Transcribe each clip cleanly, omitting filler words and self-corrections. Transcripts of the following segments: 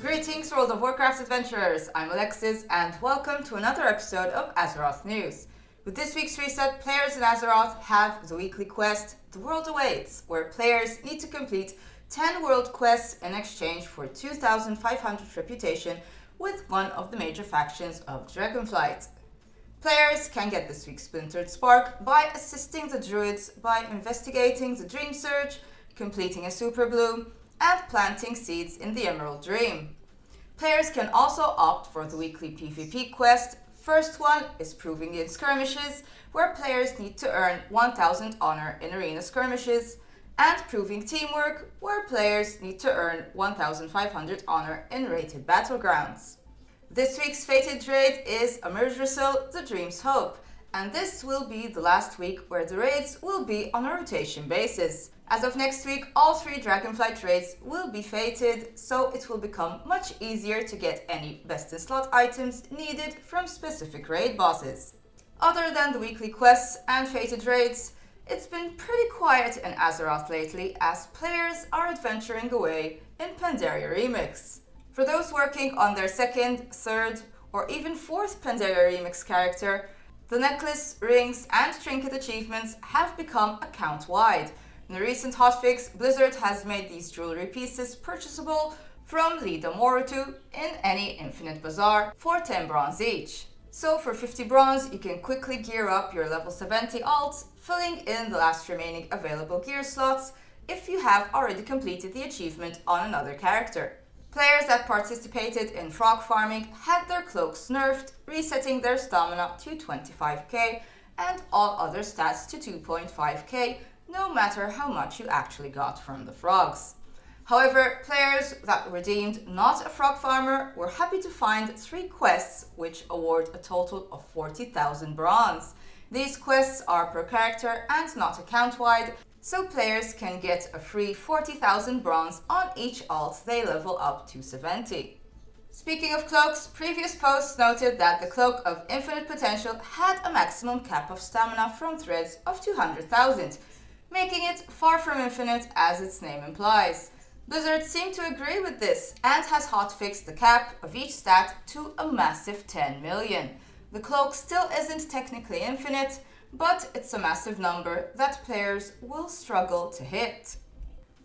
Greetings World of Warcraft adventurers, I'm Alexis and welcome to another episode of Azeroth News. With this week's reset, players in Azeroth have the weekly quest, The World Awaits, where players need to complete 10 world quests in exchange for 2,500 reputation with one of the major factions of Dragonflight. Players can get this week's Splintered Spark by assisting the druids by investigating the Dream Surge, completing a Super Bloom, and planting seeds in the Emerald Dream. Players can also opt for the weekly PvP quest. First one is Proving in Skirmishes, where players need to earn 1000 honor in arena skirmishes, and Proving Teamwork, where players need to earn 1500 honor in rated battlegrounds. This week's fated raid is Emerdrasil, the Dream's Hope, and this will be the last week where the raids will be on a rotation basis. As of next week, all 3 Dragonflight raids will be fated, so it will become much easier to get any best-in-slot items needed from specific raid bosses. Other than the weekly quests and fated raids, it's been pretty quiet in Azeroth lately as players are adventuring away in Pandaria Remix. For those working on their 2nd, 3rd, or even 4th Pandaria Remix character, the necklace, rings, and trinket achievements have become account-wide. In the recent hotfix, Blizzard has made these jewelry pieces purchasable from Lida Morutu in any Infinite Bazaar for 10 bronze each. So for 50 bronze, you can quickly gear up your level 70 alts, filling in the last remaining available gear slots if you have already completed the achievement on another character. Players that participated in frog farming had their cloaks nerfed, resetting their stamina to 25k and all other stats to 2.5k, no matter how much you actually got from the frogs. However, players that were deemed not a frog farmer were happy to find 3 quests which award a total of 40,000 bronze. These quests are per character and not account-wide, so players can get a free 40,000 bronze on each alt they level up to 70. Speaking of cloaks, previous posts noted that the Cloak of Infinite Potential had a maximum cap of stamina from threads of 200,000, making it far from infinite as its name implies. Blizzard seemed to agree with this and has hotfixed the cap of each stat to a massive 10 million. The cloak still isn't technically infinite, but it's a massive number that players will struggle to hit.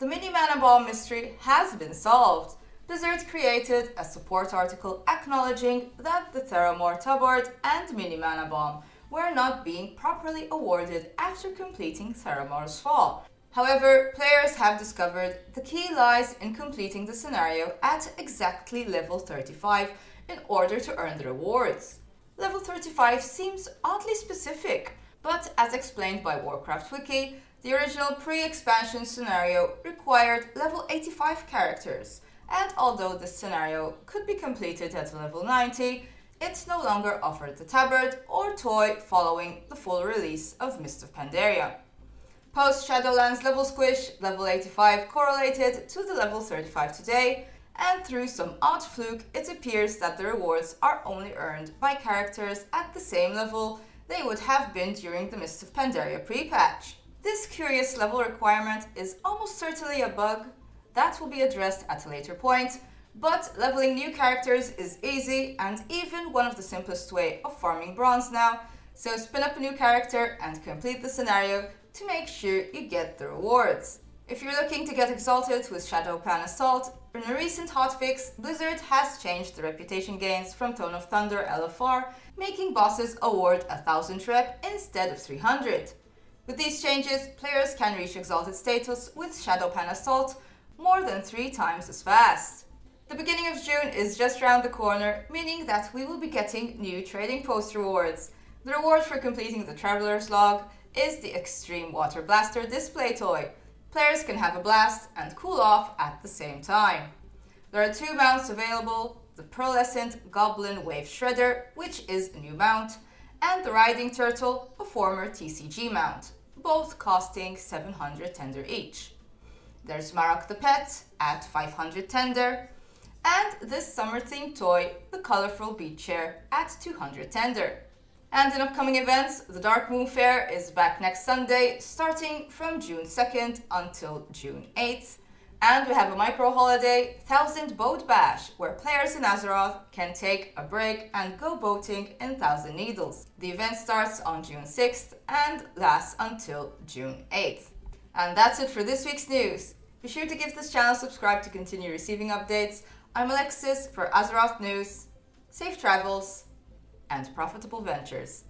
The mini mana bomb mystery has been solved. Blizzard created a support article acknowledging that the Theramore Tabard and mini mana bomb were not being properly awarded after completing Theramore's Fall. However, players have discovered the key lies in completing the scenario at exactly level 35 in order to earn the rewards. Level 35 seems oddly specific, but as explained by Warcraft Wiki, the original pre-expansion scenario required level 85 characters, and although this scenario could be completed at level 90, it no longer offered the tabard or toy following the full release of Mist of Pandaria. Post Shadowlands level squish, level 85 correlated to the level 35 today, and through some odd fluke it appears that the rewards are only earned by characters at the same level they would have been during the Mist of Pandaria pre-patch. This curious level requirement is almost certainly a bug that will be addressed at a later point, but leveling new characters is easy and even one of the simplest way of farming bronze now, so spin up a new character and complete the scenario to make sure you get the rewards. If you're looking to get exalted with Shado-Pan Assault, in a recent hotfix, Blizzard has changed the reputation gains from Tone of Thunder LFR, making bosses award 1000 rep instead of 300. With these changes, players can reach exalted status with Shado-Pan Assault more than 3 times as fast. The beginning of June is just around the corner, meaning that we will be getting new trading post rewards. The reward for completing the Traveler's Log is the Extreme Water Blaster display toy. Players can have a blast and cool off at the same time. There are 2 mounts available, the Pearlescent Goblin Wave Shredder, which is a new mount, and the Riding Turtle, a former TCG mount, both costing 700 tender each. There's Marok the Pet at 500 tender, and this summer-themed toy, the Colorful Beach Chair, at 200 tender. And in upcoming events, the Darkmoon Faire is back next Sunday, starting from June 2nd until June 8th. And we have a micro holiday, 1000 Boat Bash, where players in Azeroth can take a break and go boating in Thousand Needles. The event starts on June 6th and lasts until June 8th. And that's it for this week's news. Be sure to give this channel a subscribe to continue receiving updates. I'm Alexis for Azeroth News. Safe travels and profitable ventures.